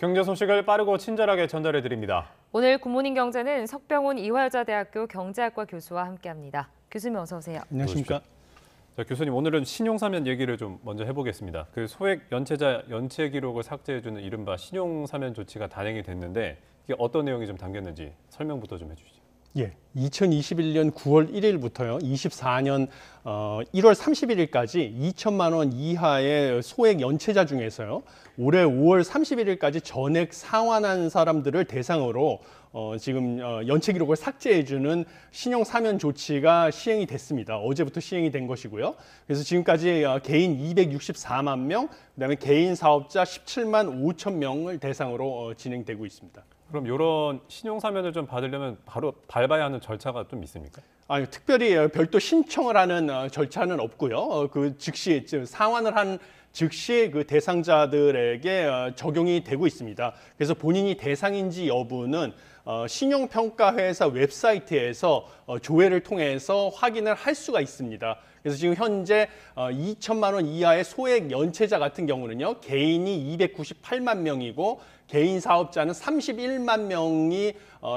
경제 소식을 빠르고 친절하게 전달해 드립니다. 오늘 굿모닝 경제는 석병훈 이화여자대학교 경제학과 교수와 함께합니다. 교수님 어서 오세요. 안녕하십니까? 자, 교수님 오늘은 신용사면 얘기를 좀 먼저 해보겠습니다. 그 소액 연체자 연체 기록을 삭제해주는 이른바 신용사면 조치가 단행이 됐는데 이게 어떤 내용이 좀 담겼는지 설명부터 좀 해주시죠. 예, 2021년 9월 1일부터요, 24년 1월 31일까지 2천만 원 이하의 소액 연체자 중에서요, 올해 5월 31일까지 전액 상환한 사람들을 대상으로 지금 연체 기록을 삭제해주는 신용 사면 조치가 시행이 됐습니다. 어제부터 시행이 된 것이고요. 그래서 지금까지 개인 264만 명, 그다음에 개인 사업자 17만 5천 명을 대상으로 진행되고 있습니다. 그럼 이런 신용사면을 좀 받으려면 바로 밟아야 하는 절차가 좀 있습니까? 아니, 특별히 별도 신청을 하는 절차는 없고요. 그 즉시 상환을 한 즉시 그 대상자들에게 적용이 되고 있습니다. 그래서 본인이 대상인지 여부는 신용평가회사 웹사이트에서 조회를 통해서 확인을 할 수가 있습니다. 그래서 지금 현재 2천만 원 이하의 소액 연체자 같은 경우는요, 개인이 298만 명이고 개인 사업자는 31만 명이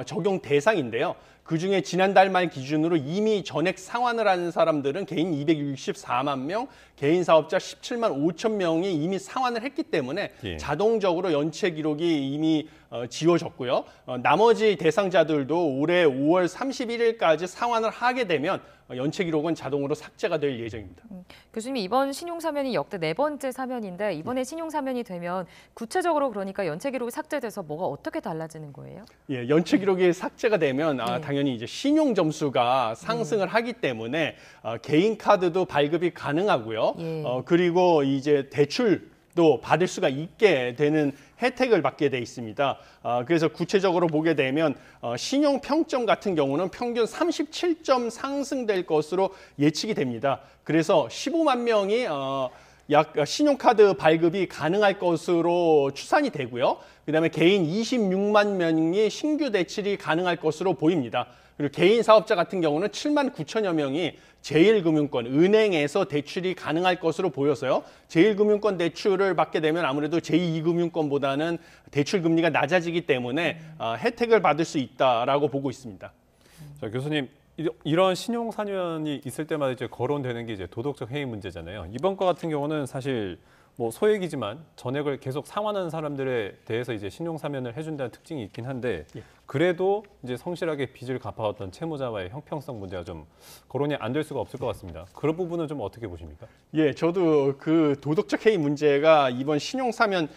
적용 대상인데요. 그중에 지난달 말 기준으로 이미 전액 상환을 한 사람들은 개인 264만 명, 개인 사업자 17만 5천 명이 이미 상환을 했기 때문에 자동적으로 연체 기록이 이미 지워졌고요. 나머지 대상자들도 올해 5월 31일까지 상환을 하게 되면 연체 기록은 자동으로 삭제가 될 예정입니다. 교수님, 이번 신용사면이 역대 4번째 사면인데 이번에 신용사면이 되면 구체적으로 그러니까 연체 기록이 삭제돼서 뭐가 어떻게 달라지는 거예요? 예, 연체 기록이 삭제가 되면 당연히 이제 신용 점수가 상승을 하기 때문에 개인 카드도 발급이 가능하고요. 그리고 이제 대출도 받을 수가 있게 되는 혜택을 받게 돼 있습니다. 그래서 구체적으로 보게 되면 신용 평점 같은 경우는 평균 37점 상승될 것으로 예측이 됩니다. 그래서 15만 명이 약 신용카드 발급이 가능할 것으로 추산이 되고요. 그다음에 개인 26만 명이 신규 대출이 가능할 것으로 보입니다. 그리고 개인 사업자 같은 경우는 7만 9천여 명이 제1금융권, 은행에서 대출이 가능할 것으로 보여서요. 제1금융권 대출을 받게 되면 아무래도 제2금융권보다는 대출 금리가 낮아지기 때문에 혜택을 받을 수 있다라고 보고 있습니다. 자, 교수님, 이런 신용사면이 있을 때마다 이제 거론되는 게 이제 도덕적 해이 문제잖아요. 이번 거 같은 경우는 사실 뭐 소액이지만 전액을 계속 상환하는 사람들에 대해서 이제 신용사면을 해준다는 특징이 있긴 한데 그래도 이제 성실하게 빚을 갚아왔던 채무자와의 형평성 문제가 좀 거론이 안 될 수가 없을 것 같습니다. 그런 부분은 좀 어떻게 보십니까? 예, 저도 그 도덕적 해이 문제가 이번 신용사면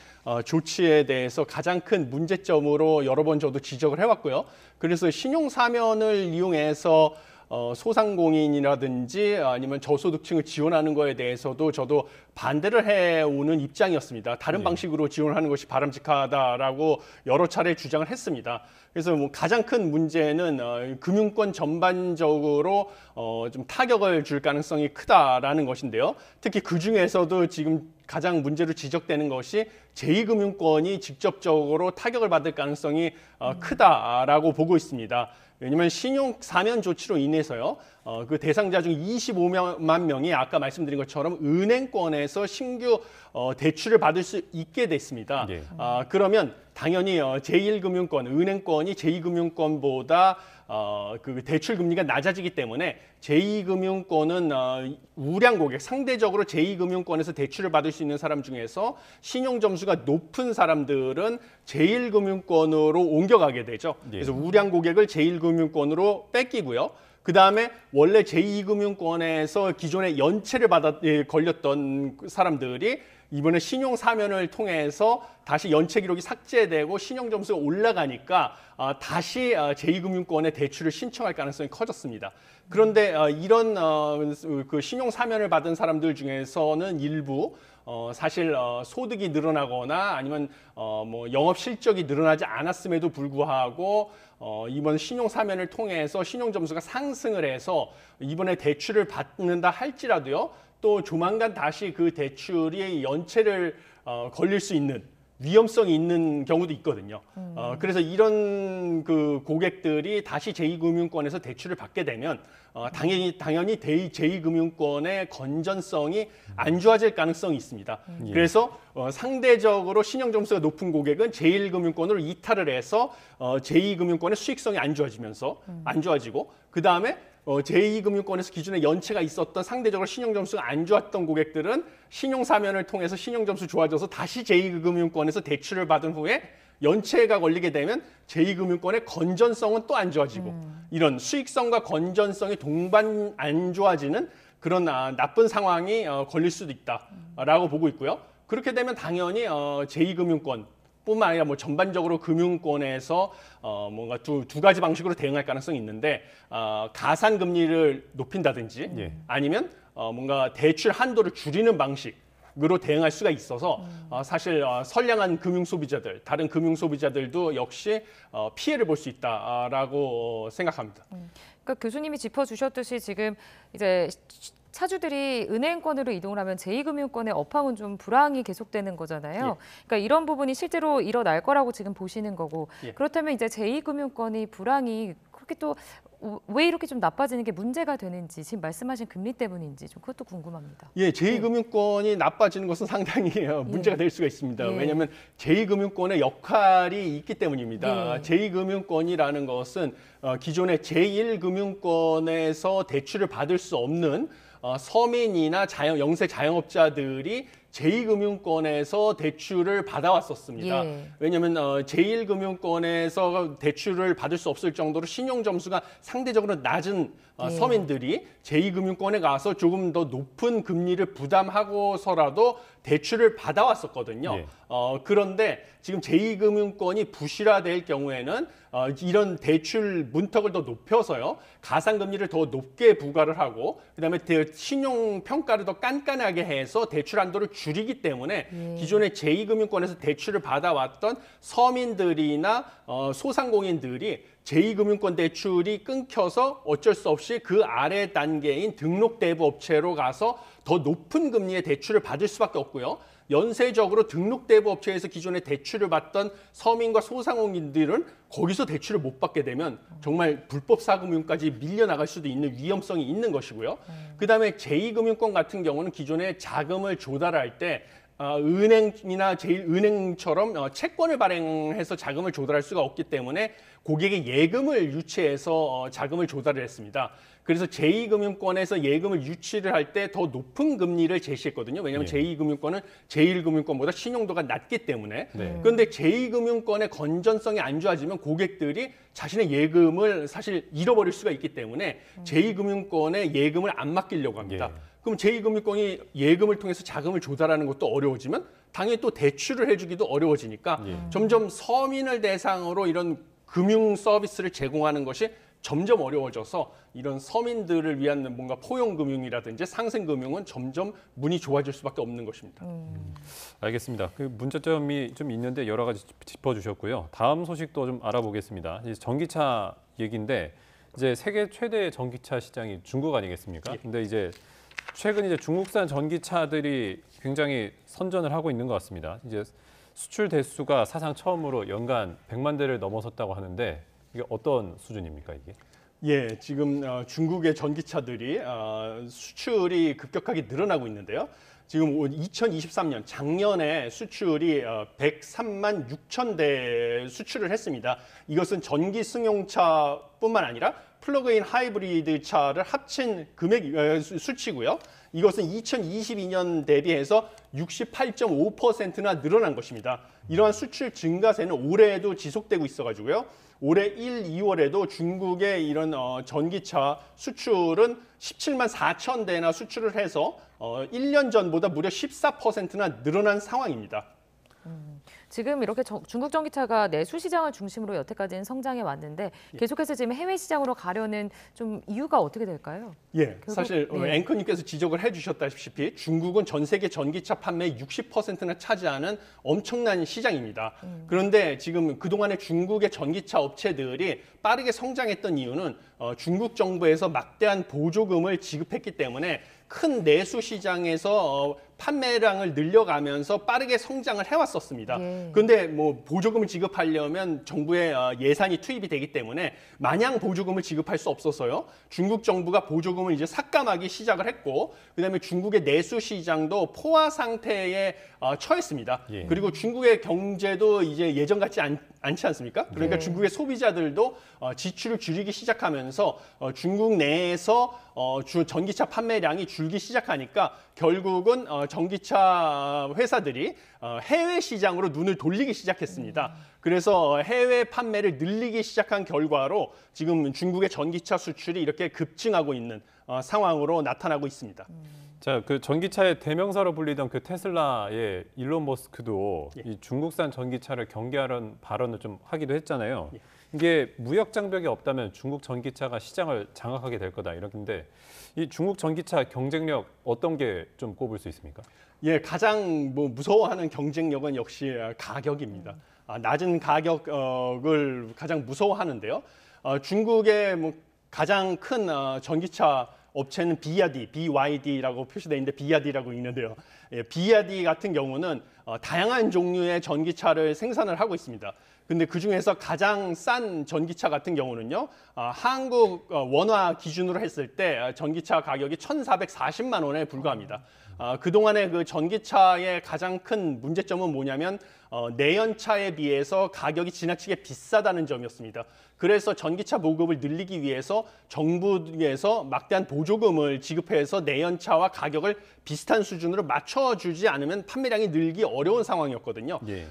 조치에 대해서 가장 큰 문제점으로 여러 번 저도 지적을 해왔고요. 그래서 신용사면을 이용해서 소상공인이라든지 아니면 저소득층을 지원하는 거에 대해서도 저도 반대를 해오는 입장이었습니다. 다른 방식으로 지원하는 것이 바람직하다라고 여러 차례 주장을 했습니다. 그래서 뭐 가장 큰 문제는 금융권 전반적으로 좀 타격을 줄 가능성이 크다라는 것인데요. 특히 그 중에서도 지금 가장 문제로 지적되는 것이 제2금융권이 직접적으로 타격을 받을 가능성이 크다라고 보고 있습니다. 왜냐하면 신용 사면 조치로 인해서요, 그 대상자 중 25만 명이 아까 말씀드린 것처럼 은행권에서 신규 대출을 받을 수 있게 됐습니다. 그러면 당연히 제1금융권, 은행권이 제2금융권보다 그 대출 금리가 낮아지기 때문에 제2금융권은 우량 고객, 상대적으로 제2금융권에서 대출을 받을 수 있는 사람 중에서 신용 점수가 높은 사람들은 제1금융권으로 옮겨가게 되죠. 그래서 우량 고객을 제1금융권으로 뺏기고요. 그 다음에 원래 제2금융권에서 기존에 연체를 걸렸던 사람들이 이번에 신용 사면을 통해서 다시 연체 기록이 삭제되고 신용 점수가 올라가니까 다시 제2금융권에 대출을 신청할 가능성이 커졌습니다. 그런데 이런 그 신용 사면을 받은 사람들 중에서는 일부 사실 소득이 늘어나거나 아니면 뭐 영업 실적이 늘어나지 않았음에도 불구하고 이번 신용 사면을 통해서 신용 점수가 상승을 해서 이번에 대출을 받는다 할지라도요, 또 조만간 다시 그 대출이 연체를 걸릴 수 있는 위험성이 있는 경우도 있거든요. 그래서 이런 그 고객들이 다시 제2금융권에서 대출을 받게 되면 당연히 제2금융권의 건전성이 안 좋아질 가능성이 있습니다. 그래서 상대적으로 신용 점수가 높은 고객은 제1금융권으로 이탈을 해서 제2금융권의 수익성이 안 좋아지고 그 다음에 제2금융권에서 기존에 연체가 있었던 상대적으로 신용점수가 안 좋았던 고객들은 신용사면을 통해서 신용점수 좋아져서 다시 제2금융권에서 대출을 받은 후에 연체가 걸리게 되면 제2금융권의 건전성은 또 안 좋아지고 이런 수익성과 건전성이 동반 안 좋아지는 그런 나쁜 상황이 걸릴 수도 있다라고 보고 있고요. 그렇게 되면 당연히 제2금융권 뿐만 아니라 뭐 전반적으로 금융권에서 뭔가 두 가지 방식으로 대응할 가능성이 있는데 가산 금리를 높인다든지 예. 아니면 뭔가 대출 한도를 줄이는 방식으로 대응할 수가 있어서 사실 선량한 금융 소비자들, 다른 금융 소비자들도 역시 피해를 볼 수 있다라고 생각합니다. 그러니까 교수님이 짚어주셨듯이 지금 이제 차주들이 은행권으로 이동을 하면 제2금융권의 업황은 좀 불황이 계속되는 거잖아요. 예. 그러니까 이런 부분이 실제로 일어날 거라고 지금 보시는 거고 예. 그렇다면 이제 제2금융권이 불황이 그렇게 또 왜 이렇게 좀 나빠지는 게 문제가 되는지 지금 말씀하신 금리 때문인지 좀 그것도 궁금합니다. 예, 제2금융권이 나빠지는 것은 상당히 문제가 될 수가 있습니다. 예. 왜냐하면 제2금융권의 역할이 있기 때문입니다. 예. 제2금융권이라는 것은 기존의 제1금융권에서 대출을 받을 수 없는 서민이나 영세 자영업자들이 제2금융권에서 대출을 받아왔었습니다. 예. 왜냐하면 제1금융권에서 대출을 받을 수 없을 정도로 신용 점수가 상대적으로 낮은 예. 서민들이 제2금융권에 가서 조금 더 높은 금리를 부담하고서라도 대출을 받아왔었거든요. 예. 그런데 지금 제2금융권이 부실화될 경우에는 이런 대출 문턱을 더 높여서요. 가산금리를 더 높게 부과를 하고 그다음에 신용평가를 더 깐깐하게 해서 대출 한도를 줄이기 때문에 기존의 제2금융권에서 대출을 받아왔던 서민들이나 소상공인들이 제2금융권 대출이 끊겨서 어쩔 수 없이 그 아래 단계인 등록대부 업체로 가서 더 높은 금리의 대출을 받을 수밖에 없고요. 연쇄적으로 등록대부 업체에서 기존에 대출을 받던 서민과 소상공인들은 거기서 대출을 못 받게 되면 정말 불법 사금융까지 밀려나갈 수도 있는 위험성이 있는 것이고요. 그다음에 제2금융권 같은 경우는 기존에 자금을 조달할 때 은행이나 제1은행처럼 채권을 발행해서 자금을 조달할 수가 없기 때문에 고객의 예금을 유치해서 자금을 조달을 했습니다. 그래서 제2금융권에서 예금을 유치를 할 때 더 높은 금리를 제시했거든요. 왜냐하면 예. 제2금융권은 제1금융권보다 신용도가 낮기 때문에. 네. 그런데 제2금융권의 건전성이 안 좋아지면 고객들이 자신의 예금을 사실 잃어버릴 수가 있기 때문에 제2금융권에 예금을 안 맡기려고 합니다. 예. 그럼 제2금융권이 예금을 통해서 자금을 조달하는 것도 어려워지면 당연히 또 대출을 해주기도 어려워지니까 예. 점점 서민을 대상으로 이런 금융 서비스를 제공하는 것이 점점 어려워져서 이런 서민들을 위한 뭔가 포용금융이라든지 상생금융은 점점 문이 좋아질 수밖에 없는 것입니다. 알겠습니다. 그 문제점이 좀 있는데 여러 가지 짚어주셨고요. 다음 소식도 좀 알아보겠습니다. 이제 전기차 얘기인데 이제 세계 최대 전기차 시장이 중국 아니겠습니까? 예. 근데 이제 최근 이제 중국산 전기차들이 굉장히 선전을 하고 있는 것 같습니다. 이제 수출 대수가 사상 처음으로 연간 100만 대를 넘어섰다고 하는데 이게 어떤 수준입니까 이게? 예, 지금 중국의 전기차들이 수출이 급격하게 늘어나고 있는데요. 지금 2023년 작년에 수출이 103만 6천 대 수출을 했습니다. 이것은 전기 승용차뿐만 아니라 플러그인 하이브리드 차를 합친 수치고요. 이것은 2022년 대비해서 68.5%나 늘어난 것입니다. 이러한 수출 증가세는 올해에도 지속되고 있어가지고요. 올해 1, 2월에도 중국의 이런 전기차 수출은 17만 4천 대나 수출을 해서 1년 전보다 무려 14%나 늘어난 상황입니다. 지금 이렇게 중국 전기차가 내수 시장을 중심으로 여태까지는 성장해 왔는데 계속해서 지금 해외 시장으로 가려는 좀 이유가 어떻게 될까요? 예, 사실 네. 앵커님께서 지적을 해주셨다시피 중국은 전 세계 전기차 판매의 60%나 차지하는 엄청난 시장입니다. 그런데 지금 그동안에 중국의 전기차 업체들이 빠르게 성장했던 이유는 중국 정부에서 막대한 보조금을 지급했기 때문에 큰 내수 시장에서 판매량을 늘려가면서 빠르게 성장을 해왔었습니다. 예. 그런데 뭐 보조금을 지급하려면 정부의 예산이 투입이 되기 때문에 마냥 보조금을 지급할 수 없어서요. 중국 정부가 보조금을 이제 삭감하기 시작을 했고, 그다음에 중국의 내수 시장도 포화 상태에 처했습니다. 예. 그리고 중국의 경제도 이제 예전 같지 않지 않습니까? 그러니까 네. 중국의 소비자들도 지출을 줄이기 시작하면서 중국 내에서 전기차 판매량이 줄기 시작하니까 결국은 전기차 회사들이 해외 시장으로 눈을 돌리기 시작했습니다. 그래서 해외 판매를 늘리기 시작한 결과로 지금 중국의 전기차 수출이 이렇게 급증하고 있는 상황으로 나타나고 있습니다. 자, 그 전기차의 대명사로 불리던 그 테슬라의 일론 머스크도 예. 이 중국산 전기차를 경계하려는 발언을 좀 하기도 했잖아요. 이게 무역 장벽이 없다면 중국 전기차가 시장을 장악하게 될 거다 이런데 이 중국 전기차 경쟁력 어떤 게 좀 꼽을 수 있습니까? 예, 가장 무서워하는 경쟁력은 역시 가격입니다. 낮은 가격을 가장 무서워하는데요. 중국의 가장 큰 전기차 업체는 BYD라고 표시되어 있는데 BYD라고 읽는데요. 예, BYD 같은 경우는 다양한 종류의 전기차를 생산을 하고 있습니다. 근데 그 중에서 가장 싼 전기차 같은 경우는요, 한국 원화 기준으로 했을 때 전기차 가격이 1,440만 원에 불과합니다. 그동안의 그 전기차의 가장 큰 문제점은 뭐냐면 내연차에 비해서 가격이 지나치게 비싸다는 점이었습니다. 그래서 전기차 보급을 늘리기 위해서 정부에서 막대한 보조금을 지급해서 내연차와 가격을 비슷한 수준으로 맞춰주지 않으면 판매량이 늘기 어려운 상황이었거든요. 예.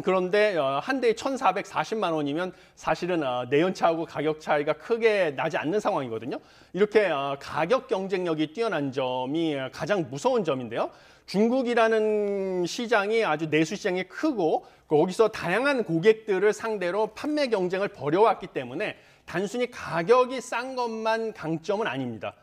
그런데 한 대에 1,440만 원이면 사실은 내연차하고 가격 차이가 크게 나지 않는 상황이거든요. 이렇게 가격 경쟁력이 뛰어난 점이 가장 무서운 점인데요. 중국이라는 시장이 아주 내수 시장이 크고 거기서 다양한 고객들을 상대로 판매 경쟁을 벌여왔기 때문에 단순히 가격이 싼 것만 강점은 아닙니다.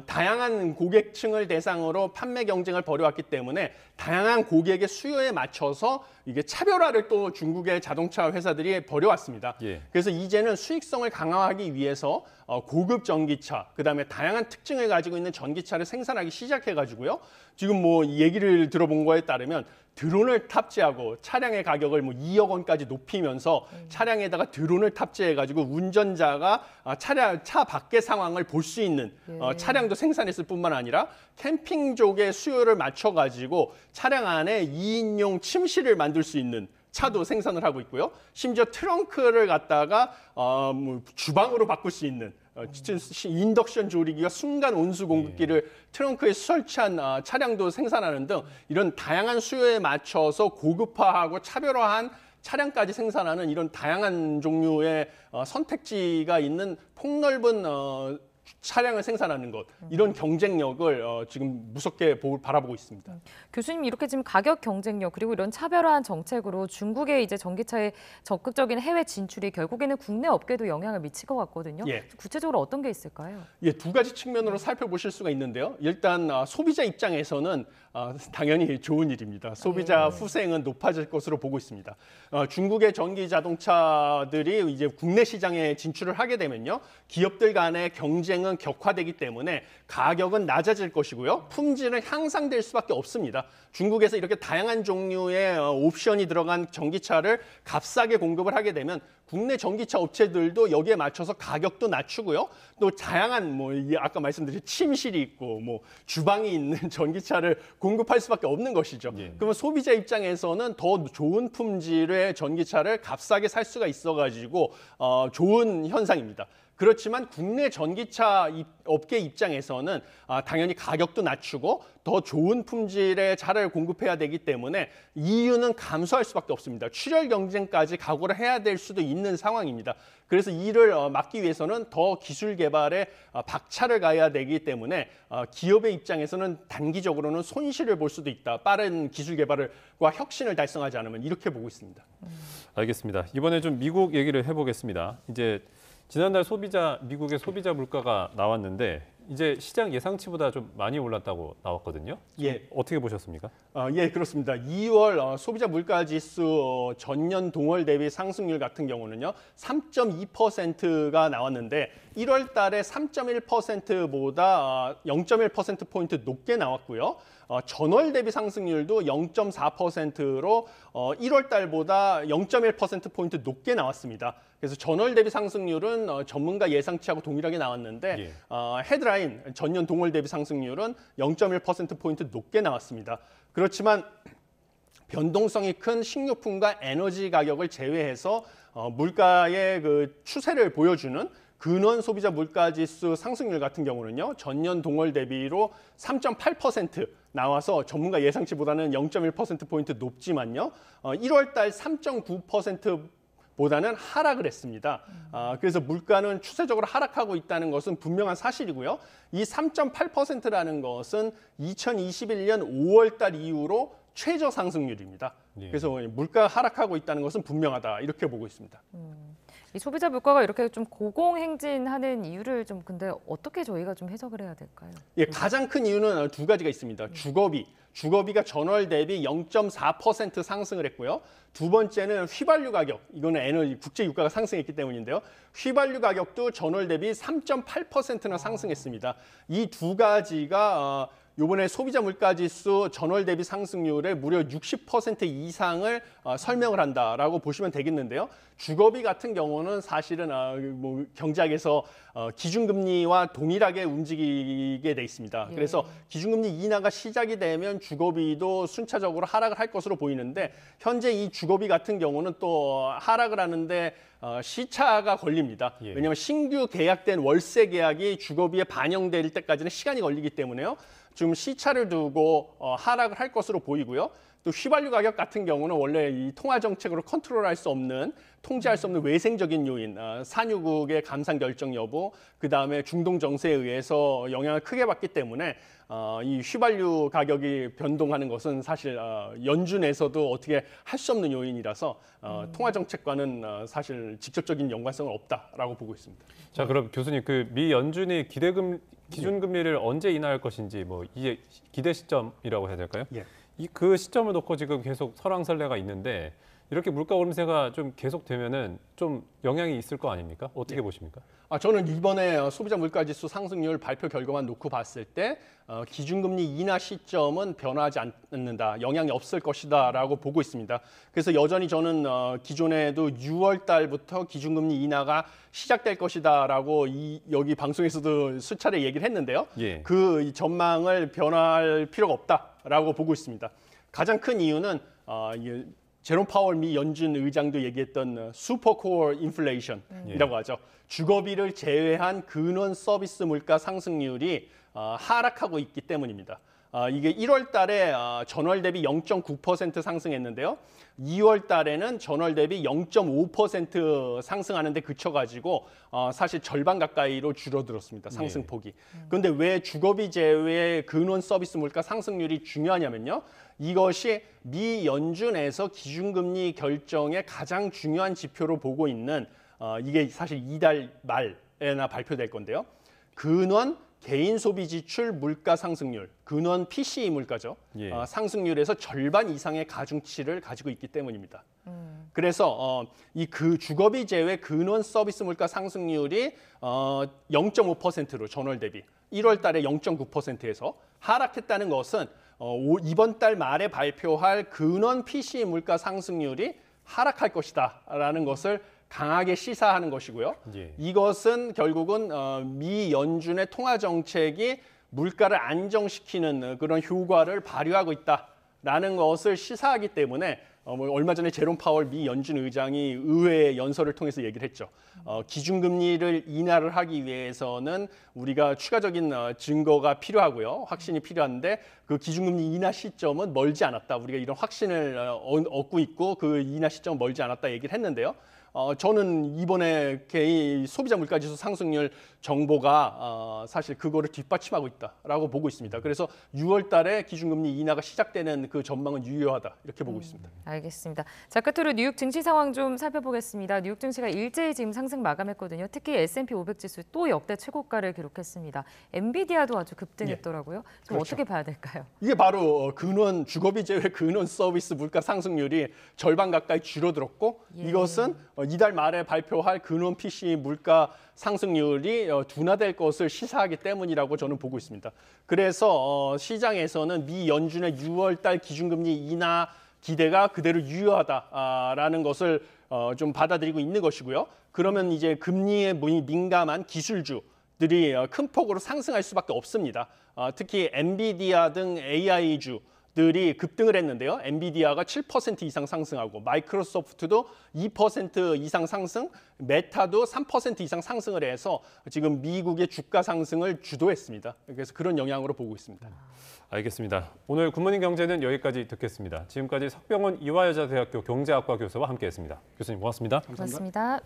다양한 고객층을 대상으로 판매 경쟁을 벌여왔기 때문에 다양한 고객의 수요에 맞춰서 이게 차별화를 또 중국의 자동차 회사들이 벌여왔습니다. 예. 그래서 이제는 수익성을 강화하기 위해서 고급 전기차, 그다음에 다양한 특징을 가지고 있는 전기차를 생산하기 시작해가지고요. 지금 얘기를 들어본 거에 따르면 드론을 탑재하고 차량의 가격을 2억 원까지 높이면서 차량에다가 드론을 탑재해가지고 운전자가 차 밖의 상황을 볼 수 있는 차량도 생산했을 뿐만 아니라 캠핑족의 수요를 맞춰가지고 차량 안에 2인용 침실을 만들 수 있는 차도 생산을 하고 있고요. 심지어 트렁크를 갖다가 주방으로 바꿀 수 있는 인덕션 조리기가 순간 온수 공급기를 트렁크에 설치한 차량도 생산하는 등 이런 다양한 수요에 맞춰서 고급화하고 차별화한 차량까지 생산하는 이런 다양한 종류의 선택지가 있는 폭넓은 차량을 생산하는 것, 이런 경쟁력을 지금 무섭게 바라보고 있습니다. 교수님 이렇게 지금 가격 경쟁력 그리고 이런 차별화한 정책으로 중국의 이제 전기차의 적극적인 해외 진출이 결국에는 국내 업계도 영향을 미칠 것 같거든요. 예. 구체적으로 어떤 게 있을까요? 예, 두 가지 측면으로 살펴보실 수가 있는데요. 일단 소비자 입장에서는 당연히 좋은 일입니다. 소비자 후생은 높아질 것으로 보고 있습니다. 중국의 전기 자동차들이 이제 국내 시장에 진출을 하게 되면요, 기업들 간의 경쟁은 격화되기 때문에 가격은 낮아질 것이고요, 품질은 향상될 수밖에 없습니다. 중국에서 이렇게 다양한 종류의 옵션이 들어간 전기차를 값싸게 공급을 하게 되면 국내 전기차 업체들도 여기에 맞춰서 가격도 낮추고요. 또 다양한 아까 말씀드린 침실이 있고 주방이 있는 전기차를 공급할 수밖에 없는 것이죠. 예. 그러면 소비자 입장에서는 더 좋은 품질의 전기차를 값싸게 살 수가 있어가지고 좋은 현상입니다. 그렇지만 국내 전기차 업계 입장에서는 당연히 가격도 낮추고 더 좋은 품질의 차를 공급해야 되기 때문에 이유는 감소할 수밖에 없습니다. 출혈 경쟁까지 각오를 해야 될 수도 있는 상황입니다. 그래서 이를 막기 위해서는 더 기술 개발에 박차를 가해야 되기 때문에 기업의 입장에서는 단기적으로는 손실을 볼 수도 있다. 빠른 기술 개발과 혁신을 달성하지 않으면 이렇게 보고 있습니다. 알겠습니다. 이번에 좀 미국 얘기를 해보겠습니다. 이제 지난달 미국의 소비자 물가가 나왔는데 이제 시장 예상치보다 좀 많이 올랐다고 나왔거든요. 예. 어떻게 보셨습니까? 예, 그렇습니다. 2월 소비자 물가 지수 전년 동월 대비 상승률 같은 경우는요, 3.2%가 나왔는데 1월 달에 3.1%보다 0.1%포인트 높게 나왔고요. 전월 대비 상승률도 0.4%로 1월 달보다 0.1%포인트 높게 나왔습니다. 그래서 전월 대비 상승률은 전문가 예상치하고 동일하게 나왔는데 예. 헤드라인 전년 동월 대비 상승률은 0.1%포인트 높게 나왔습니다. 그렇지만 변동성이 큰 식료품과 에너지 가격을 제외해서 물가의 그 추세를 보여주는 근원 소비자 물가지수 상승률 같은 경우는요, 전년 동월 대비로 3.8% 나와서 전문가 예상치보다는 0.1%포인트 높지만요, 1월 달 3.9%보다는 하락을 했습니다. 그래서 물가는 추세적으로 하락하고 있다는 것은 분명한 사실이고요. 이 3.8%라는 것은 2021년 5월 달 이후로 최저 상승률입니다. 예. 그래서 물가 하락하고 있다는 것은 분명하다, 이렇게 보고 있습니다. 이 소비자 물가가 이렇게 좀 고공행진하는 이유를 좀 근데 어떻게 저희가 좀 해석을 해야 될까요? 예, 가장 큰 이유는 두 가지가 있습니다. 주거비가 전월 대비 0.4% 상승을 했고요. 두 번째는 휘발유 가격, 이거는 에너지 국제 유가가 상승했기 때문인데요. 휘발유 가격도 전월 대비 3.8%나 상승했습니다. 이 두 가지가 이번에 소비자 물가지수 전월 대비 상승률의 무려 60% 이상을 설명을 한다라고 보시면 되겠는데요. 주거비 같은 경우는 사실은 뭐 경제학에서 기준금리와 동일하게 움직이게 돼 있습니다. 예. 그래서 기준금리 인하가 시작이 되면 주거비도 순차적으로 하락을 할 것으로 보이는데 현재 이 주거비 같은 경우는 또 하락을 하는데 시차가 걸립니다. 예. 왜냐하면 신규 계약된 월세 계약이 주거비에 반영될 때까지는 시간이 걸리기 때문에요. 좀 시차를 두고 하락을 할 것으로 보이고요. 또 휘발유 가격 같은 경우는 원래 이 통화 정책으로 컨트롤할 수 없는, 통제할 수 없는 외생적인 요인, 산유국의 감산 결정 여부, 그 다음에 중동 정세에 의해서 영향을 크게 받기 때문에 이 휘발유 가격이 변동하는 것은 사실 연준에서도 어떻게 할 수 없는 요인이라서 통화 정책과는 사실 직접적인 연관성은 없다라고 보고 있습니다. 자, 그럼 교수님, 그 미 연준이 기준금리를 언제 인하할 것인지, 뭐 이제 기대 시점이라고 해야 될까요? 예. 그 시점을 놓고 지금 계속 설왕설래가 있는데 이렇게 물가 오름세가 좀 계속되면은 좀 영향이 있을 거 아닙니까? 어떻게 보십니까? 저는 이번에 소비자 물가지수 상승률 발표 결과만 놓고 봤을 때 기준금리 인하 시점은 변하지 않는다, 영향이 없을 것이다라고 보고 있습니다. 그래서 여전히 저는 기존에도 6월 달부터 기준금리 인하가 시작될 것이다라고 여기 방송에서도 수차례 얘기를 했는데요. 예. 그 전망을 변할 필요가 없다라고 보고 있습니다. 가장 큰 이유는 제롬 파월 미 연준 의장도 얘기했던 슈퍼코어 인플레이션이라고 하죠. 주거비를 제외한 근원 서비스 물가 상승률이 하락하고 있기 때문입니다. 이게 1월 달에 전월 대비 0.9% 상승했는데요. 2월 달에는 전월 대비 0.5% 상승하는 데 그쳐가지고 사실 절반 가까이로 줄어들었습니다. 상승폭이. 그런데 왜 주거비 제외의 근원 서비스 물가 상승률이 중요하냐면요. 이것이 미 연준에서 기준금리 결정의 가장 중요한 지표로 보고 있는 이게 사실 이달 말에나 발표될 건데요. 근원 개인 소비 지출 물가 상승률, 근원 PCE 물가죠. 예. 상승률에서 절반 이상의 가중치를 가지고 있기 때문입니다. 그래서 그 주거비 제외 근원 서비스 물가 상승률이 0.5%로 전월 대비 1월 달에 0.9%에서 하락했다는 것은 이번 달 말에 발표할 근원 PCE 물가 상승률이 하락할 것이다라는 것을 강하게 시사하는 것이고요. 예. 이것은 결국은 미 연준의 통화 정책이 물가를 안정시키는 그런 효과를 발휘하고 있다라는 것을 시사하기 때문에 얼마 전에 제롬 파월 미 연준 의장이 의회 연설을 통해서 얘기를 했죠. 기준금리를 인하를 하기 위해서는 우리가 추가적인 증거가 필요하고요. 확신이 필요한데 그 기준금리 인하 시점은 멀지 않았다. 우리가 이런 확신을 얻고 있고 그 인하 시점은 멀지 않았다 얘기를 했는데요. 저는 이번에 개인 소비자 물가지수 상승률 정보가 사실 그거를 뒷받침하고 있다라고 보고 있습니다. 그래서 6월 달에 기준금리 인하가 시작되는 그 전망은 유효하다 이렇게 보고 있습니다. 알겠습니다. 자, 끝으로 뉴욕 증시 상황 좀 살펴보겠습니다. 뉴욕 증시가 일제히 지금 상승 마감했거든요. 특히 S&P 500 지수 또 역대 최고가를 기록했습니다. 엔비디아도 아주 급등했더라고요. 좀 그렇죠. 어떻게 봐야 될까요? 이게 바로 근원 주거비 제외 근원 서비스 물가 상승률이 절반 가까이 줄어들었고 이것은 이달 말에 발표할 근원 PC 물가 상승률이 둔화될 것을 시사하기 때문이라고 저는 보고 있습니다. 그래서 시장에서는 미 연준의 6월 달 기준금리 인하 기대가 그대로 유효하다라는 것을 좀 받아들이고 있는 것이고요. 그러면 이제 금리에 민감한 기술주들이 큰 폭으로 상승할 수밖에 없습니다. 특히 엔비디아 등 AI주들이 급등을 했는데요. 엔비디아가 7% 이상 상승하고 마이크로소프트도 2% 이상 상승, 메타도 3% 이상 상승을 해서 지금 미국의 주가 상승을 주도했습니다. 그래서 그런 영향으로 보고 있습니다. 알겠습니다. 오늘 굿모닝 경제는 여기까지 듣겠습니다. 지금까지 석병원 이화여자대학교 경제학과 교수와 함께했습니다. 교수님 고맙습니다. 고맙습니다.